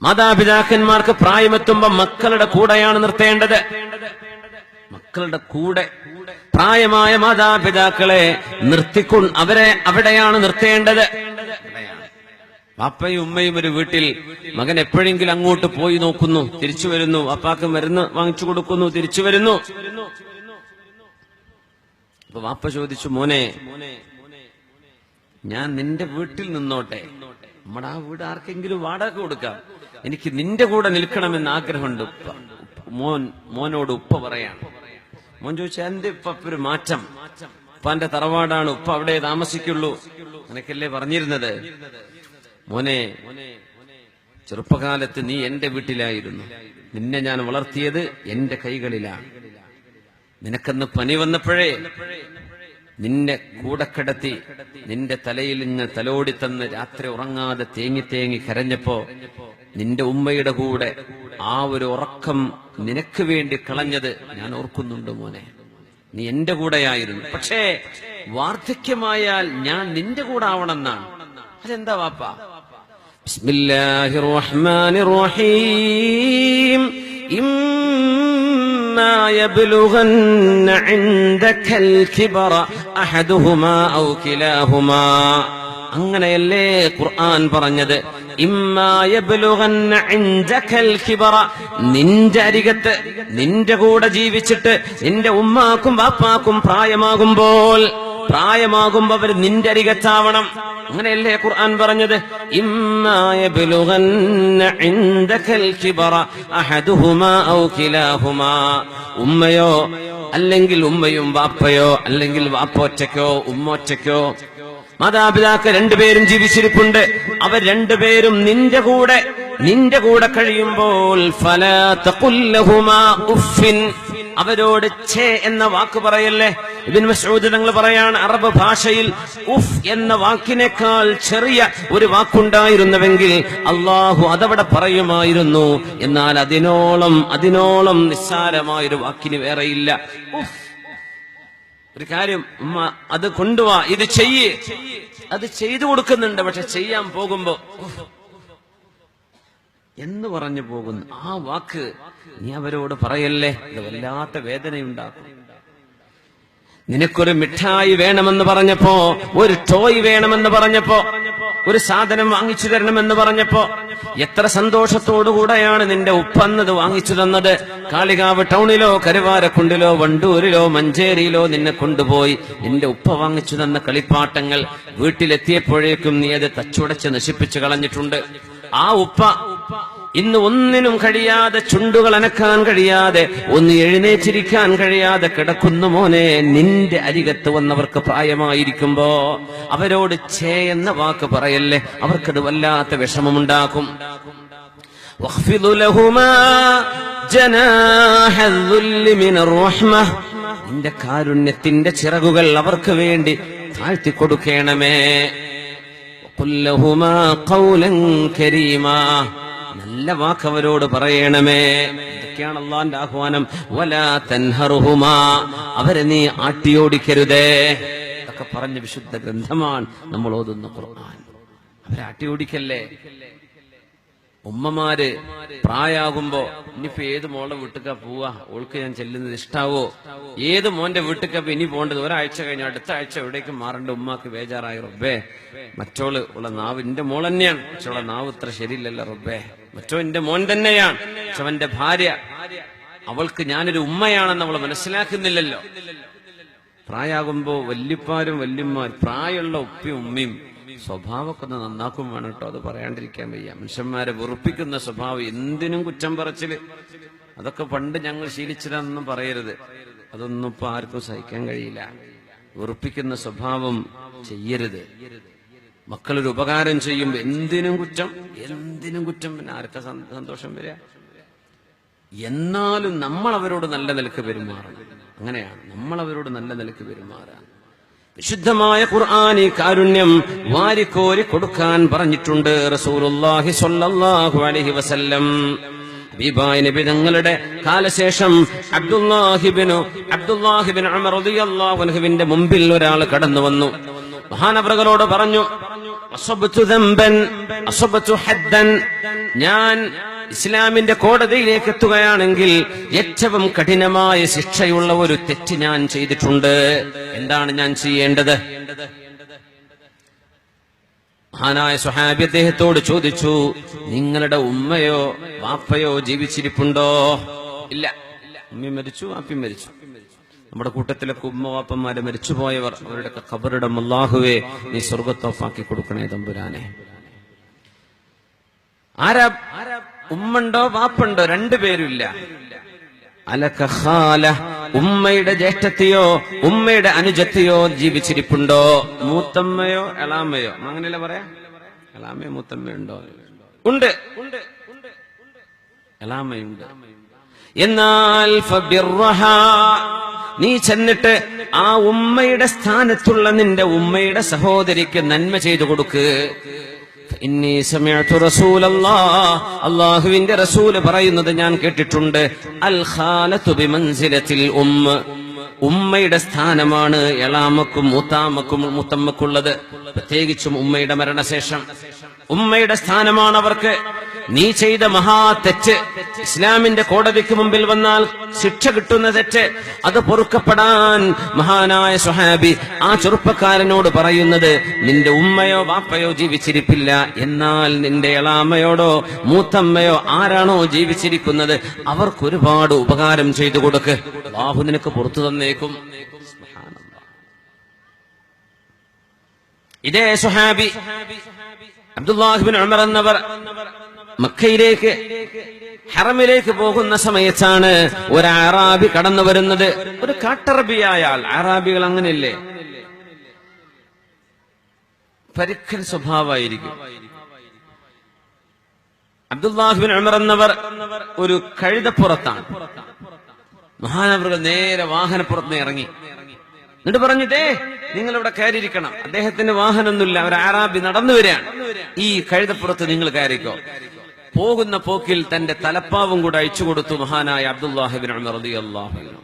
മാതാപിതാക്കന്മാർക്ക് പ്രായമെത്തുമ്പോ മക്കളുടെ കൂടെയാണ് നിർത്തേണ്ടത്. മക്കളുടെ കൂടെ പ്രായമായ മാതാപിതാക്കളെ അവരെ അവിടെയാണ് നിർത്തേണ്ടത്. വാപ്പയും ഉമ്മയും ഒരു വീട്ടിൽ, മകൻ എപ്പോഴെങ്കിലും അങ്ങോട്ട് പോയി നോക്കുന്നു, തിരിച്ചു വരുന്നു, വാപ്പാക്ക് മരുന്ന് വാങ്ങിച്ചു കൊടുക്കുന്നു, തിരിച്ചു വരുന്നു. അപ്പൊ വാപ്പ ചോദിച്ചു, മോനെ, ഞാൻ നിന്റെ വീട്ടിൽ നിന്നോട്ടെ, നമ്മുടെ ആ വീട് ആർക്കെങ്കിലും വാടക കൊടുക്കാം, എനിക്ക് നിന്റെ കൂടെ നിൽക്കണമെന്ന് ആഗ്രഹമുണ്ട്. മോനോട് ഉപ്പ പറയാണ്. മോൻ ചോദിച്ചു, എന്റെ ഉപ്പ ഒരു മാറ്റം, ഉപ്പാന്റെ തറവാടാണ്, ഉപ്പ അവിടെ താമസിക്കുള്ളൂ, നിനക്കല്ലേ പറഞ്ഞിരുന്നത്. മോനെ, ചെറുപ്പകാലത്ത് നീ എന്റെ വീട്ടിലായിരുന്നു, നിന്നെ ഞാൻ വളർത്തിയത് എന്റെ കൈകളിലാണ്. നിനക്കന്ന് പനി വന്നപ്പോഴേ നിന്നെ കൂടെ കിടത്തി നിന്റെ തലയിൽ നിന്ന് തലോടി തന്ന് രാത്രി ഉറങ്ങാതെ തേങ്ങി തേങ്ങി കരഞ്ഞപ്പോ നിന്റെ ഉമ്മയുടെ കൂടെ ആ ഒരു ഉറക്കം നിനക്ക് വേണ്ടി കളഞ്ഞത് ഞാൻ ഓർക്കുന്നുണ്ട് മോനെ. നീ എന്റെ കൂടെയായിരുന്നു, പക്ഷേ വാർദ്ധക്യമായാൽ ഞാൻ നിന്റെ കൂടെ ആവണമെന്നാണ്. അതെന്താ വാപ്പ? ബിസ്മില്ലാഹിർ റഹ്മാനിർ റഹീം. إما يبلغن عندك الكبر أحدهما أو كلاهما. അങ്ങനെയല്ലേ ഖുർആൻ പറഞ്ഞത്. ഇമ്മാ യബ്ലുഗന്ന ഇൻദകൽ കിബറ, നിന്റെ അരികത്ത് നിന്റെ കൂടെ ജീവിച്ചിട്ട് നിന്റെ ഉമ്മാക്കും വാപ്പാക്കും പ്രായമാകുമ്പോൾ അവർ നിന്റെ അരികത്താവണം. അങ്ങനെയല്ലേ ഖുർആൻ പറഞ്ഞത്. ഇമ്മാ യബ്ലുഗന്ന ഇൻദകൽ കിബറ അഹദുഹുമാ ഔ കിലാഹുമാ. ഉമ്മയോ അല്ലെങ്കിൽ ഉമ്മയും വാപ്പയോ അല്ലെങ്കിൽ വാപ്പോറ്റയ്ക്കോ ഉമ്മോറ്റയ്ക്കോ മാതാപിതാക്കൾ രണ്ടുപേരും ജീവിച്ചിരിപ്പുണ്ട്. അവർ രണ്ടുപേരും നിന്റെ കൂടെ കഴിയുമ്പോൾ ഫലാ തഖുൽ ലഹുമാ ഉഫ്ഫിൻ, അവരോട് ഛേ എന്ന വാക്ക് പറയല്ലേ. ഇബ്നു മസ്ഊദ് തങ്ങൾ പറയാണ്, അറബ് ഭാഷയിൽ ഉഫ് എന്ന വാക്കിനേക്കാൾ ചെറിയ ഒരു വാക്കുണ്ടായിരുന്നുവെങ്കിൽ അള്ളാഹു അതവിടെ പറയുമായിരുന്നു. എന്നാൽ അതിനോളം നിസ്സാരമായൊരു വാക്കിന് വേറെയില്ല. ഉഫ്, ഒരു കാര്യം ഉമ്മ അത് കൊണ്ടുവാ, ഇത് ചെയ്യ്, അത് ചെയ്തു കൊടുക്കുന്നുണ്ട്, പക്ഷെ ചെയ്യാൻ പോകുമ്പോ എന്ന് പറഞ്ഞു പോകുന്നു. ആ വാക്ക് നീ അവരോട് പറയല്ലേ, ഇത് വല്ലാത്ത വേദനയുണ്ടാക്കും. നിനക്കൊരു മിഠായി വേണമെന്ന് പറഞ്ഞപ്പോ, ഒരു ടോയ് വേണമെന്ന് പറഞ്ഞപ്പോ, ഒരു സാധനം വാങ്ങിച്ചു തരണമെന്ന് പറഞ്ഞപ്പോ എത്ര സന്തോഷത്തോടുകൂടെയാണ് നിന്റെ ഉപ്പന്നത് വാങ്ങിച്ചു തന്നത്. കാളികാവ് ടൗണിലോ കരുവാരക്കുണ്ടിലോ വണ്ടൂരിലോ മഞ്ചേരിയിലോ നിന്നെ കൊണ്ടുപോയി നിന്റെ ഉപ്പ വാങ്ങിച്ചു തന്ന കളിപ്പാട്ടങ്ങൾ വീട്ടിലെത്തിയപ്പോഴേക്കും നീ അത് തച്ചുടച്ച് നശിപ്പിച്ചു കളഞ്ഞിട്ടുണ്ട്. ആ ഉപ്പ ഇന്ന് ഒന്നിനും കഴിയാതെ, ചുണ്ടുകൾ അനക്കാൻ കഴിയാതെ, ഒന്ന് എഴുന്നേറ്റിരിക്കാൻ കഴിയാതെ കിടക്കുന്നു. മോനെ, നിന്റെ അരികത്ത് വന്നവർക്ക് പ്രായമായിരിക്കുമ്പോ അവരോട് ഛേ എന്ന വാക്ക് പറയല്ലേ, അവർക്കത് വല്ലാത്ത വിഷമമുണ്ടാക്കും. വഖ്ഫിദ് ലഹുമാ ജനാഹ ദുല്ലി മിനർ റഹ്മ, നിന്റെ കാരുണ്യത്തിന്റെ ചിറകുകൾ അവർക്ക് വേണ്ടി താഴ്ത്തി കൊടുക്കണമേ. വഖുൽ ലഹുമാ ഖൗലൻ കരീമാ, നല്ല വാക്ക് അവരോട് പറയണമേ. ഇതൊക്കെയാണ് അല്ലാഹുവിന്റെ ആഹ്വാനം. വലാ തൻഹറുഹുമാ, അവരെ നീ ആട്ടിയോടിക്കരുതേ. ഇതൊക്കെ പറഞ്ഞ വിശുദ്ധ ഗ്രന്ഥമാണ് നമ്മൾ ഓതുന്ന ഖുർആൻ. അവരെ ആട്ടിയോടിക്കല്ലേ. ഉമ്മമാര് പ്രായാകുമ്പോ ഇനിയിപ്പോ ഏത് മോളുടെ വീട്ടിക്കാ പോവാ, ഓൾക്ക് ഞാൻ ചെല്ലുന്നത് ഇഷ്ടാവോ, ഏത് മോന്റെ വീട്ടിക്കാ ഇനി പോകേണ്ടത്, ഒരാഴ്ച കഴിഞ്ഞ അടുത്ത ആഴ്ച എവിടേക്ക് മാറേണ്ട ഉമ്മാക്ക് ബേജാറായി. റബ്ബേ, മറ്റോള് ഉള്ള നാവ് എന്റെ മോൾ തന്നെയാണ്, പക്ഷെ ഉള്ള നാവ് ഇത്ര ശരിയില്ലല്ലോ റബ്ബേ. മറ്റോ എന്റെ മോൻ തന്നെയാണ്, പക്ഷെ അവന്റെ ഭാര്യ, അവൾക്ക് ഞാനൊരു ഉമ്മയാണെന്ന് അവൾ മനസ്സിലാക്കുന്നില്ലല്ലോ. പ്രായാകുമ്പോ വല്യപ്പാരും വല്യമ്മാരും, പ്രായമുള്ള ഉപ്പയും ഉമ്മയും സ്വഭാവമൊക്കെ ഒന്ന് നന്നാക്കും വേണം കേട്ടോ. അത് പറയാണ്ടിരിക്കാൻ വയ്യ. മനുഷ്യന്മാരെ വെറുപ്പിക്കുന്ന സ്വഭാവം, എന്തിനും കുറ്റം പറച്ചില്, അതൊക്കെ പണ്ട് ഞങ്ങൾ ശീലിച്ചതാണെന്നും പറയരുത്. അതൊന്നും ഇപ്പൊ ആർക്കും സഹിക്കാൻ കഴിയില്ല. വെറുപ്പിക്കുന്ന സ്വഭാവം ചെയ്യരുത്. മക്കളൊരു ഉപകാരം ചെയ്യുമ്പോ എന്തിനും കുറ്റം, പിന്നെ ആർക്കാ സന്തോഷം വരിക? എന്നാലും നമ്മൾ അവരോട് നല്ല നിലക്ക് പെരുമാറണം. അങ്ങനെയാണ് നമ്മൾ അവരോട് നല്ല നിലക്ക് പെരുമാറാൻ. വിശുദ്ധമായ ഖുർആൻ ഈ കാരുണ്യം വാരിക്കോരി കൊടുക്കാൻ പറഞ്ഞിട്ടുണ്ട് റസൂലുള്ളാഹി സ്വല്ലല്ലാഹു അലൈഹി വസല്ലം. ഹബീബായ നബി തങ്ങളുടെ കാലശേഷം അബ്ദുല്ലാഹിബ്നു ഉമർ റളിയല്ലാഹു അൻഹുവിന്റെ മുമ്പിൽ ഒരാൾ കടന്നു വന്നു. മഹാനവറുകളോട് പറഞ്ഞു, അസബതു ദംബൻ അസബതു ഹദ്ദൻ, ഞാൻ ഇസ്ലാമിന്റെ കോടതിയിലേക്ക് എത്തുകയാണെങ്കിൽ ഏറ്റവും കഠിനമായ ശിക്ഷയുള്ള ഒരു തെറ്റ് ഞാൻ ചെയ്തിട്ടുണ്ട്. എന്താണ് ഞാൻ ചെയ്യേണ്ടത്? മഹാനായ സ്വഹാബി അദ്ദേഹത്തോട് ചോദിച്ചു, നിങ്ങളുടെ ഉമ്മയോ വാപ്പയോ ജീവിച്ചിരിപ്പുണ്ടോ? ഇല്ല, ഉമ്മയും മരിച്ചു, വാപ്പയും മരിച്ചു. നമ്മുടെ കൂട്ടത്തിലൊക്കെ ഉമ്മ വാപ്പന്മാരെ മരിച്ചുപോയവർ, അവരുടെ ഖബറിടം അല്ലാഹുവേ നീ സ്വർഗ്ഗത്തോപ്പാക്കി കൊടുക്കണേ തമ്പുരാനെ. ആരാ ഉമ്മണ്ടോ വാപ്പുണ്ടോ? രണ്ടുപേരുമില്ല. അലക ഖാല, ഉമ്മയുടെ ജ്യേഷ്ഠത്തെയോ ഉമ്മയുടെ അനുജത്തെയോ ജീവിച്ചിരിപ്പുണ്ടോ? മൂത്തമ്മയോ എളാമയോ? അങ്ങനെയല്ല പറയാ, എളാമയോ മൂത്തമ്മയോ ഉണ്ടോ? ഉണ്ട്, എളാമയുണ്ട്. എന്നാൽ ഫബിർറഹ, നീ ചെന്നിട്ട് ആ ഉമ്മയുടെ സ്ഥാനത്തുള്ള നിന്റെ ഉമ്മയുടെ സഹോദരിക്ക് നന്മ ചെയ്തു കൊടുക്ക്. ഇന്നി സമിഅതു റസൂലല്ലാഹ്, അല്ലാഹുവിന്റെ റസൂൽ പറയുന്നത് ഞാൻ കേട്ടിട്ടുണ്ട്, അൽ ഖാലതു ബിമൻസിലത്തിൽ ഉമ്മ, ഉമ്മയുടെ സ്ഥാനമാണ് എളാമക്കും മൂത്തമ്മക്കുള്ളത്. പ്രത്യേകിച്ചും ഉമ്മയുടെ മരണശേഷം ഉമ്മയുടെ സ്ഥാനമാണ് അവർക്ക്. നീ ചെയ്ത മഹാ തെറ്റ്, ഇസ്ലാമിന്റെ കോടതിക്ക് മുമ്പിൽ വന്നാൽ ശിക്ഷ കിട്ടുന്ന തെറ്റ്, അത് പൊറുക്കപ്പെടാൻ മഹാനായ സ്വഹാബി ആ ചെറുപ്പക്കാരനോട് പറയുന്നത്, നിന്റെ ഉമ്മയോ വാപ്പയോ ജീവിച്ചിരിപ്പില്ല, എന്നാൽ നിന്റെ എളാമയോടോ മൂത്തമ്മയോ ആരാണോ ജീവിച്ചിരിക്കുന്നത് അവർക്കൊരുപാട് ഉപകാരം ചെയ്തു കൊടുക്ക്, അല്ലാഹു നിനക്ക് പുറത്തു തന്നേക്കും. ഇതേ സ്വഹാബി അബ്ദുല്ലാഹ് ഇബ്നു ഉമർ എന്നവർ മക്കയിലേക്ക് ഹറമിലേക്ക് പോകുന്ന സമയത്താണ് ഒരു അറാബി കടന്നു വരുന്നത്. ഒരു കാട്ടറബിയായ ആൾ. അറാബികൾ അങ്ങനെയല്ലേ, പരുക്കൻ സ്വഭാവമായിരിക്കും. അബ്ദുല്ലാഹ് ഇബ്നു ഉമർ എന്നവർ ഒരു കഴുതപ്പുറത്താണ്. മഹാനവറുകൾ നേരെ വാഹനപ്പുറത്ത് ഇറങ്ങി. എന്നിട്ട് പറഞ്ഞിട്ടേ, നിങ്ങൾ ഇവിടെ കയറിയിരിക്കണം. അദ്ദേഹത്തിന് വാഹനമൊന്നുമില്ല, ഒരു അറാബി നടന്നു വരികയാണ്. ഈ കഴുതപ്പുറത്ത് നിങ്ങൾ കയറിക്കോ. പോകുന്ന പോക്കിൽ തന്റെ തലപ്പാവും കൂടെ അയച്ചു കൊടുത്തു മഹാനായ അബ്ദുല്ലാഹി ഇബ്നു ഉമർ റളിയല്ലാഹു അൻഹു.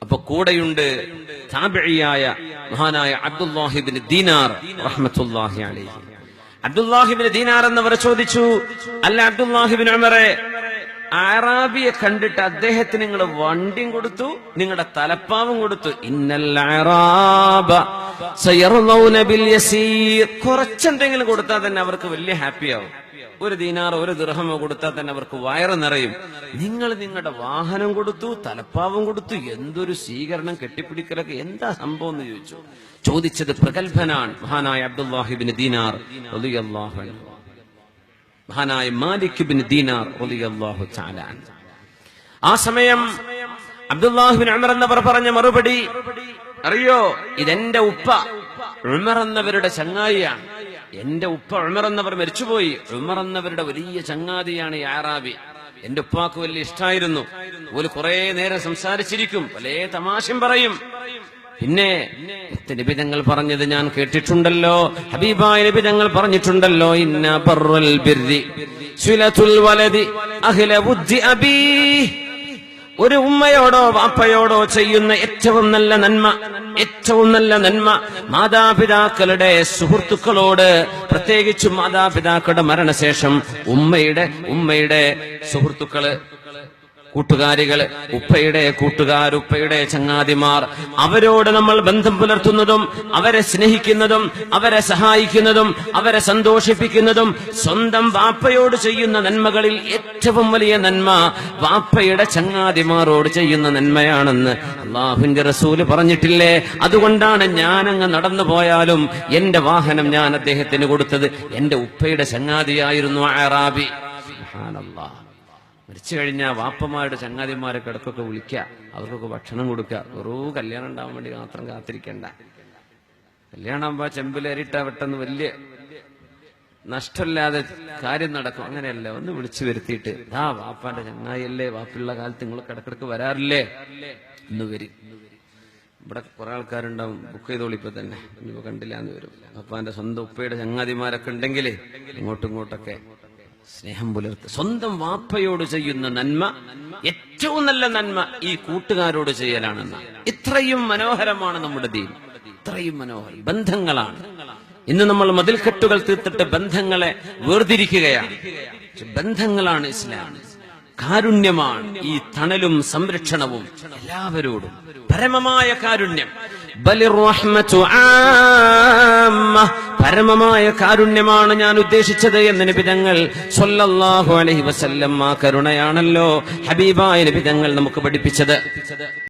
അപ്പൊ കൂടെയുണ്ട് താബിഈയായ മഹാനായ അബ്ദുല്ലാഹി ഇബ്നു ദീനാർ റഹ്മത്തുള്ളാഹി അലൈഹി. അബ്ദുല്ലാഹി ഇബ്നു ദീനാർ എന്നവർ ചോദിച്ചു, അല്ല അബ്ദുല്ലാഹി ഇബ്നു ഉമറെ, അറാബിയെ കണ്ടിട്ട് അദ്ദേഹത്തിന് നിങ്ങൾ വണ്ടിയും കൊടുത്തു, നിങ്ങളുടെ തലപ്പാവും കൊടുത്തു. ഇന്നൽ അറാബ സയർലൗന ബിൽ യസീർ, കുറച്ചെന്തെങ്കിലും കൊടുത്താൽ തന്നെ അവർക്ക് വലിയ ഹാപ്പിയാവും. ഒരു ദീനാറോ ഒരു ദിർഹമോ കൊടുത്താൽ തന്നെ അവർക്ക് വയറ് നിറയും. നിങ്ങൾ നിങ്ങളുടെ വാഹനം കൊടുത്തു, തലപ്പാവും കൊടുത്തു, എന്തൊരു സ്വീകരണം, കെട്ടിപ്പിടിക്കലൊക്കെ, എന്താ സംഭവം എന്ന് ചോദിച്ചു. ചോദിച്ചത് പ്രഗൽഭനാണ് മഹാനായ അബ്ദുല്ലാഹി ഇബ്നു ദീനാർ റളിയല്ലാഹു അൻഹു, മഹാനായ മാലിക് ഇബ്നു ദീനാർ റളിയല്ലാഹു തആല അൻഹു. ആ സമയം അബ്ദുല്ലാഹി ഇബ്നു ഉമർ എന്നവർ പറഞ്ഞ മറുപടി അറിയോ? ഇതെന്റെ ഉപ്പ ഉമർ എന്നവരുടെ ചങ്ങാതിയാണ്. എന്റെ ഉപ്പ ഉമർ എന്നവർ മരിച്ചുപോയി. ഉമർ എന്നവരുടെ വലിയ ചങ്ങാതിയാണ് ഈ അറാബി. എന്റെ ഉപ്പാക്ക് വലിയ ഇഷ്ടായിരുന്നു. ഒരു കുറെ നേരം സംസാരിച്ചിരിക്കും, പല തമാശയും പറയും. പിന്നെ നബി തങ്ങൾ പറഞ്ഞത് ഞാൻ കേട്ടിട്ടുണ്ടല്ലോ, ഹബീബായ നബി തങ്ങൾ പറഞ്ഞിട്ടുണ്ടല്ലോ, ഇന്ന ബർറൽ ബിർരി സിലത്തുൽ വലദി അഹ്ല വുദ്ദി അബീ, ഒരു ഉമ്മയോടോ വാപ്പയോടോ ചെയ്യുന്ന ഏറ്റവും നല്ല നന്മ മാതാപിതാക്കളുടെ സുഹൃത്തുക്കളോട്, പ്രത്യേകിച്ചും മാതാപിതാക്കളുടെ മരണശേഷം ഉമ്മയുടെ സുഹൃത്തുക്കള്, കൂട്ടുകാരികള്, ഉപ്പയുടെ കൂട്ടുകാർ, ഉപ്പയുടെ ചങ്ങാതിമാർ, അവരോട് നമ്മൾ ബന്ധം പുലർത്തുന്നതും അവരെ സ്നേഹിക്കുന്നതും അവരെ സഹായിക്കുന്നതും അവരെ സന്തോഷിപ്പിക്കുന്നതും സ്വന്തം വാപ്പയോട് ചെയ്യുന്ന നന്മകളിൽ ഏറ്റവും വലിയ നന്മ വാപ്പയുടെ ചങ്ങാതിമാരോട് ചെയ്യുന്ന നന്മയാണെന്ന് അല്ലാഹുവിന്റെ റസൂല് പറഞ്ഞിട്ടില്ലേ? അതുകൊണ്ടാണ് ഞാനങ്ങ് നടന്നു പോയാലും എന്റെ വാഹനം ഞാൻ അദ്ദേഹത്തിന് കൊടുത്തത്. എന്റെ ഉപ്പയുടെ ചങ്ങാതിയായിരുന്നു അറാബി. സുബ്ഹാനല്ലാഹ്. മരിച്ചു കഴിഞ്ഞാൽ വാപ്പമാരുടെ ചങ്ങാതിമാരെ കിടക്കൊക്കെ വിളിക്കുക, അവർക്കൊക്കെ ഭക്ഷണം കൊടുക്കുക. വെറൂ കല്യാണം ഉണ്ടാവാൻ വേണ്ടി മാത്രം കാത്തിരിക്കണ്ട. കല്യാണം ആകുമ്പോ ചെമ്പിലേറിട്ട പെട്ടെന്ന് വലിയ നഷ്ടമില്ലാതെ കാര്യം നടക്കും. അങ്ങനെയല്ല, ഒന്ന് വിളിച്ചു വരുത്തിയിട്ട്, ആ വാപ്പാന്റെ ചങ്ങായിയല്ലേ, വാപ്പുള്ള കാലത്ത് നിങ്ങൾ കിടക്കിടക്ക് വരാറില്ലേ, ഇന്ന് വരും. ഇവിടെ കുറെ ആൾക്കാരുണ്ടാവും, ബുക്ക് ചെയ്തോളിപ്പോ തന്നെ, ഇനിയിപ്പോ കണ്ടില്ല എന്ന് വരും. വാപ്പാന്റെ സ്വന്തം ഉപ്പയുടെ ചങ്ങാതിമാരൊക്കെ ഉണ്ടെങ്കിൽ ഇങ്ങോട്ടും ഇങ്ങോട്ടൊക്കെ സ്നേഹം പുലർത്തുക. സ്വന്തം വാപ്പയോട് ചെയ്യുന്ന നന്മ, ഏറ്റവും നല്ല നന്മ ഈ കൂട്ടുകാരോട് ചെയ്യലാണെന്ന. ഇത്രയും മനോഹരമാണ് നമ്മുടെ ദീൻ, ഇത്രയും മനോഹരം. ബന്ധങ്ങളാണ് ഇന്ന് നമ്മൾ മതിൽക്കെട്ടുകൾ തീർത്തിട്ട് ബന്ധങ്ങളെ വേർതിരിക്കുകയാണ്. ബന്ധങ്ങളാണ് ഇസ്ലാം, കാരുണ്യമാണ് ഈ തണലും സംരക്ഷണവും എല്ലാവരോടും, പരമമായ കാരുണ്യം. പരമമായ കാരുണ്യമാണ് ഞാൻ ഉദ്ദേശിച്ചത് എന്ന് നബി തങ്ങൾ സ്വല്ലല്ലാഹു അലൈഹി വസല്ലം ആ കരുണയാണല്ലോ ഹബീബായ നബി തങ്ങൾ നമുക്ക് പഠിപ്പിച്ചത്.